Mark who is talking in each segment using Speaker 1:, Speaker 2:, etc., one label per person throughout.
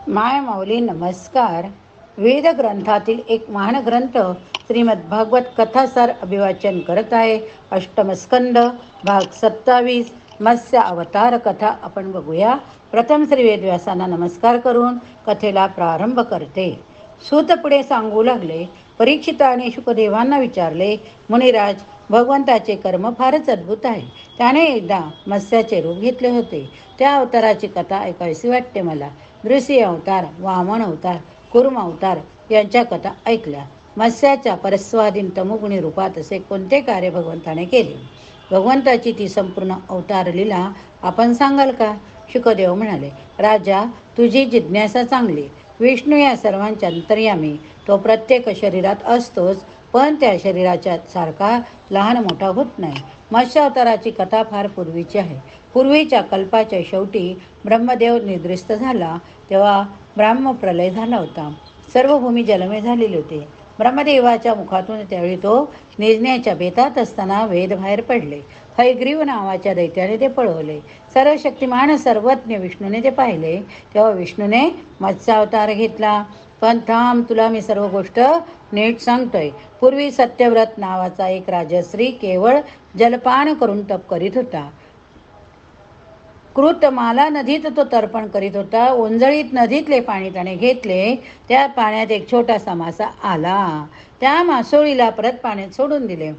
Speaker 1: माय माऊली नमस्कार. वेद ग्रंथातील एक महान ग्रंथ श्रीमद भागवत कथासार अभिवाचन करत आहे. अष्टमस्कंद भाग 27 मत्स्य अवतार कथा आपण बघूया. प्रथम श्री वेदव्यासांना नमस्कार करून कथेला प्रारंभ करते. सूत पुढे सांगू लागले. परीक्षिताने शुकदेवांना विचारले, मुनिराज, भगवंताचे कर्म फारच अद्भुत आहे. त्याने एकदा मत्स्याचे रूप घेतले होते. त्या अवताराची कथा ऐकावीशी वाटते मला. नृसिंह अवतार, वामन अवतार, कुर्म अवतार यांच्या कथा ऐकल्या. मत्स्याच्या परस्वाधीन तमोगुणी रूपात असे कोणते कार्य भगवंताने केले? भगवंताची ती संपूर्ण अवतार लीला आपण सांगाल का? शुकदेव म्हणाले, राजा, तुझी जिज्ञासा चांगली. विष्णू या सर्वांच्या अंतर्यामी. तो प्रत्येक शरीरात असतोच, पण त्या शरीराच्या सारखा लहान मोठा होत नाही. मत्स्य अवताराची कथा फार पूर्वीची आहे. पूर्वीच्या कल्पाच्या शेवटी ब्रह्मदेव निद्रिस्त झाला तेव्हा ब्रह्मप्रलय झाला होता. सर्व भूमी जलमय झालेली होती. ब्रह्मदेवाच्या मुखातून त्यावेळी तो निजण्याच्या बेतात असताना वेद बाहेर पडले. हयग्रीव नावाच्या दैत्याने ते पळवले. सर्व शक्तिमान सर्वज्ञ विष्णूने ते पाहिले. तेव्हा विष्णूने मत्स्यावतार घेतला. पण थांब, तुला मी सर्व गोष्ट नीट सांगतोय. पूर्वी सत्यव्रत नावाचा एक राजश्री केवळ जलपान करून तप करीत होता. कृतमाला नदीत तो तर्पण करीत होता. ओंजळीत नदीतले पाणी त्याने घेतले. त्या पाण्यात एक छोटासा मासा आला. त्या मासोळीला परत पाण्यात सोडून दिले.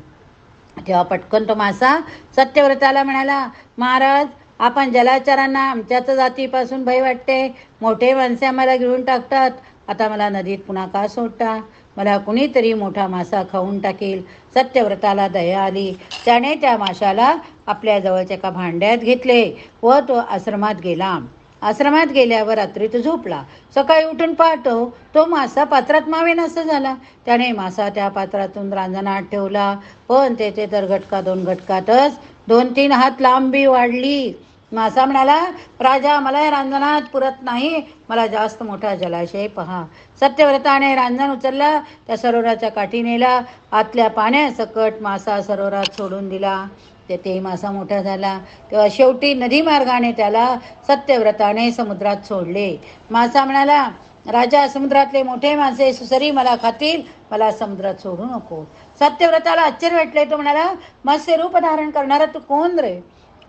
Speaker 1: तेव्हा पटकन तो मासा सत्यव्रताला म्हणाला, महाराज, आपण जलाचरांना आमच्याच जातीपासून भय वाटते. मोठे माणसे आम्हाला गिळून टाकतात. आता मला नदीत पुन्हा का सोडता? मला कुणीतरी मोठा मासा खाऊन टाकेल. सत्यव्रताला दया आली. त्याने त्या माशाला आपल्या जवळच्या एका भांड्यात घेतले व तो आश्रमात गेला. आश्रमात गेल्यावर रात्रीत झोपला. सकाळी उठून पाहतो तो मासा पात्रात मावेनासा झाला. त्याने मासा त्या पात्रातून रांजणात ठेवला, पण तेथे तर घटका 2 घटकातच 2-3 हात लांबी वाढली. मासा म्हणाला, राजा, मला या रांजणात पुरत नाही. मला जास्त मोठा जलाशय पहा. सत्यव्रताने रांजण उचलला, त्या सरोवराच्या काठी नेला. आतल्या पाण्यासकट मासा सरोवरात सोडून दिला. तेथेही मासा मोठा झाला. तेव्हा शेवटी नदी मार्गाने त्याला सत्यव्रताने समुद्रात सोडले. मासा म्हणाला, राजा, समुद्रातले मोठे मासे सुसरी मला खातील. मला समुद्रात सोडू नको. सत्यव्रताला आश्चर्य वाटले. तो म्हणाला, मत्स्य रूप धारण करणारा तू कोण रे?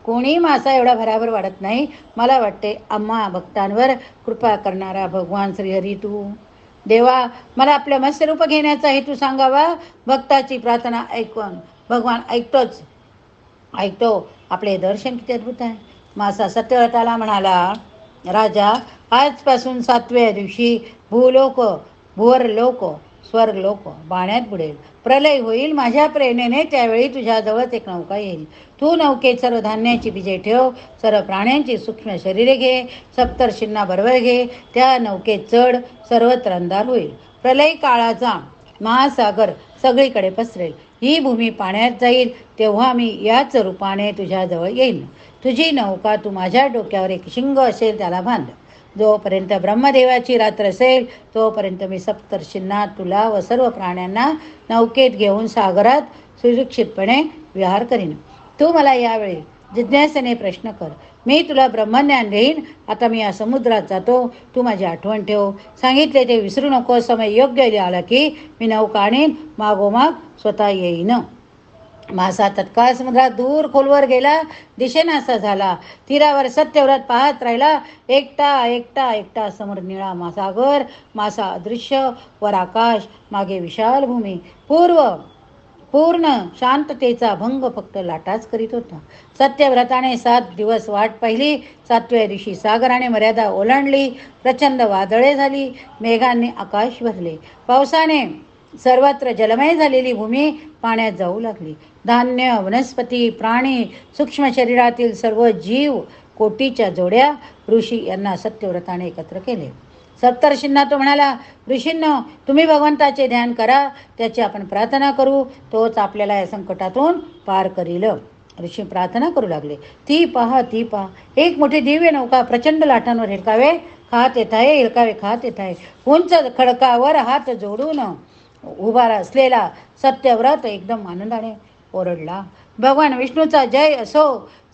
Speaker 1: कोणी मासा एवढा भराभर वाढत नाही. मला वाटते आम्हा भक्तांवर कृपा करणारा भगवान श्रीहरी तू. देवा, मला आपल्या मत्स्य रूप घेण्याचा हेतू सांगावा. भक्ताची प्रार्थना ऐकून भगवान ऐकतो. आपले दर्शन किती अद्भुत आहे. मासा सत्यव्रताला म्हणाला, राजा, आजपासून 7व्या दिवशी भूलोक, भुवरलोक, स्वर्गलोक पाण्यात बुडेल. प्रलय होईल. माझ्या प्रेरणेने त्यावेळी तुझ्याजवळच एक नौका येईल. तू नौकेत सर्व धान्याची बीजे ठेव. सर्व प्राण्यांची सूक्ष्म शरीरे घे. सप्तर्षींना बरोबर घे. त्या नौकेत चढ. सर्वत्र अंधार होईल. प्रलय काळाचा महासागर सगळीकडे पसरेल. ही भूमी पाण्यात जाईल. तेव्हा मी याच रूपाने तुझ्याजवळ येईन. तुझी नौका तू माझ्या डोक्यावर एक शिंग असेल त्याला बांध. जोपर्यंत ब्रह्मदेवाची रात्र असेल तोपर्यंत मी सप्तर्षींना, तुला व सर्व प्राण्यांना नौकेत घेऊन सागरात सुरक्षितपणे विहार करीन. तू मला यावेळी जिज्ञासेने प्रश्न कर. मी तुला ब्रह्मज्ञान देईन. आता मी या समुद्रात जातो. तू माझी आठवण ठेव. सांगितले ते विसरू नको. समय योग्य आला की मी नौका आणीन. मागोमाग स्वतः येईन. मासा तत्काळ समुद्रात दूर खोलवर गेला. दिशेनासा झाला. तीरावर सत्यव्रत पाहत राहिला. एकटा समोर निळा सागर. मासा अदृश्य. वर आकाश. मागे विशाल भूमी. पूर्ण शांततेचा भंग फक्त लाटाच करीत होता. सत्यव्रताने 7 दिवस वाट पाहिली. 7व्या दिवशी सागराने मर्यादा ओलांडली. प्रचंड वादळे झाली. मेघांनी आकाश भरले. पावसाने सर्वत्र जलमय झालेली भूमी पाण्यात जाऊ लागली. धान्य, वनस्पती, प्राणी, सूक्ष्म शरीरातील सर्व जीव, कोटीच्या जोड्या, ऋषी यांना सत्यव्रताने एकत्र केले. सप्तर्षींना तो म्हणाला, ऋषींनो, तुम्ही भगवंताचे ध्यान करा. त्याची आपण प्रार्थना करू. तोच आपल्याला या संकटातून पार करील. ऋषी प्रार्थना करू लागले. ती पहा. एक मोठी दिव्य नौका प्रचंड लाटांवर हिरकावे खात येत आहे. उंच खडकावर हात जोडून उभा असलेला सत्यव्रत एकदम आनंदाने ओरडला, भगवान विष्णूचा जय असो.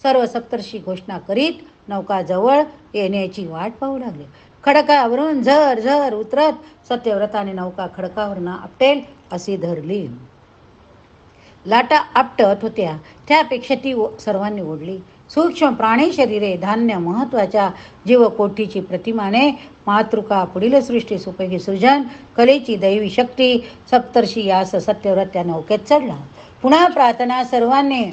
Speaker 1: सर्व सप्तर्षी घोषणा करीत नौका जवळ येण्याची वाट पाहू लागले. खडकावरून झर झर उतरत सत्यव्रताने नौका खडकावरून आपटेल अशी धरली. लाटा आपटत होत्या त्यापेक्षा ती सर्वांनी ओढली. सूक्ष्म प्राणी शरीरे धान्य महत्वाच्या जीवकोटीची प्रतिमाने मातृका पुढील सृष्टीस उपयोगी सृजन कलेची दैवी शक्ती सप्तर्षी यास सत्यव्रत त्या नौकेत चढला. पुन्हा प्रार्थना सर्वांनी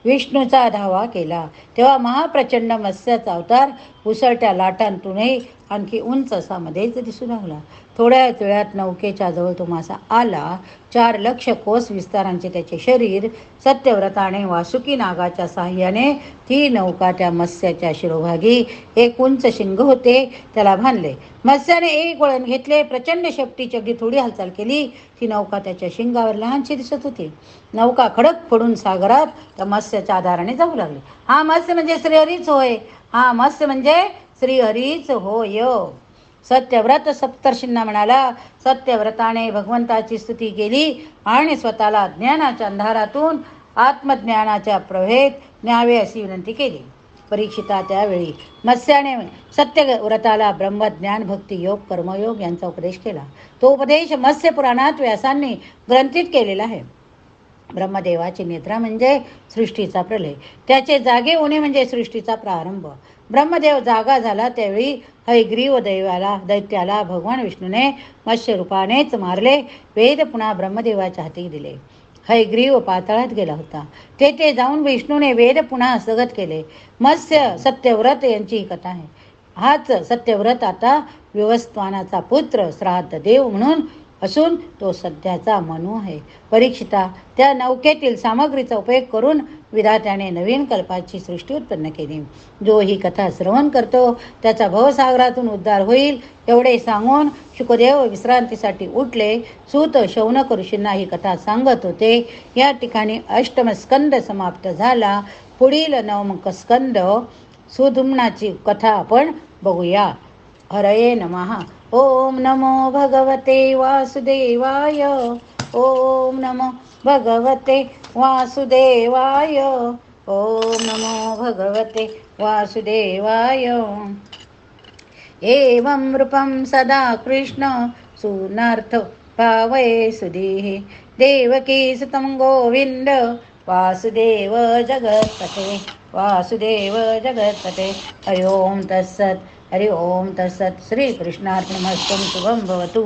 Speaker 1: विष्णूचा धावा केला. तेव्हा महाप्रचंड मत्स्याचा अवतार उसळत्या लाटांतूनही आणखी उंच असा मध्येच दिसू लागला. थोड्याच वेळात नौकेच्या जवळ तो मासा आला. 4 लक्ष कोस विस्तारांचे त्याचे शरीर. सत्यव्रताने वासुकी नागाच्या साह्याने ती नौका त्या मत्स्याच्या शिरोभागी एक उंच शिंग होते त्याला बांधले. मत्स्याने एक वळण घेतले. प्रचंड शेपटीची अगदी थोडी हालचाल केली. ती नौका त्याच्या शिंगावर लहानशी दिसत होती. नौका खडक पडून सागरात त्या मत्स्याच्या आधाराने जाऊ लागली. हा मत्स्य म्हणजे श्रीहरीच होय. हा मत्स्य म्हणजे श्रीहरीच होय. सत्यव्रत सप्तर्षींना म्हणाला. सत्यव्रताने भगवंताची स्तुती केली आणि स्वतःला ज्ञानाच्या अंधारातून आत्मज्ञानाच्या प्रभेत न्यावे अशी विनंती केली. परीक्षिता त्यावेळी मत्स्याने सत्यव्रताला ब्रह्मज्ञान भक्ती योग कर्मयोग यांचा उपदेश केला. तो उपदेश मत्स्य पुराणात व्यासांनी ग्रंथित केलेला आहे. ब्रह्मदेवाची निद्रा म्हणजे सृष्टीचा प्रलय. त्याचे जागे होणे म्हणजे सृष्टीचा प्रारंभ. ब्रह्मदेव जागा झाला त्यावेळी हयग्रीव दैत्याला भगवान विष्णूने मत्स्य रूपानेच मारले. वेद पुन्हा ब्रह्मदेवाच्या हाती दिले. हयग्रीव पाताळात गेला होता. तेथे जाऊन विष्णूने वेद पुन्हा हस्तगत केले. मत्स्य सत्यव्रत यांची ही कथा आहे. हाच सत्यव्रत आता विवस्वानाचा पुत्र श्राद्ध देव म्हणून असून तो सध्याचा मनू आहे. परीक्षिता त्या नौकेतील सामग्रीचा उपयोग करून विधात्याने नवीन कल्पाची सृष्टी उत्पन्न केली. जो ही कथा श्रवण करतो त्याचा भवसागरातून उद्धार होईल एवढे सांगून शुकदेव विश्रांतीसाठी उठले. सूत शौनक ऋषींना ही कथा सांगत होते. या ठिकाणी अष्टम स्कंद समाप्त झाला. पुढील नवम स्कंद सुधुम्नाची कथा आपण बघूया. हरये नमः. ओम नमो भगवते वासुदेवाय. ओम नमो भगवते वासुदेवाय. ओम नमो भगवते वासुदेवाय. एवं रूपं सदा कृष्ण सूनार्थ भावये सुधीः देवकी सुतं गोविंद वासुदेव जगत्पते. वासुदेव जगत्पते. हरि ओम तत्सत्. हरि ओम तत्सत्. श्रीकृष्णार्पणमस्तु. शुभं भवतु.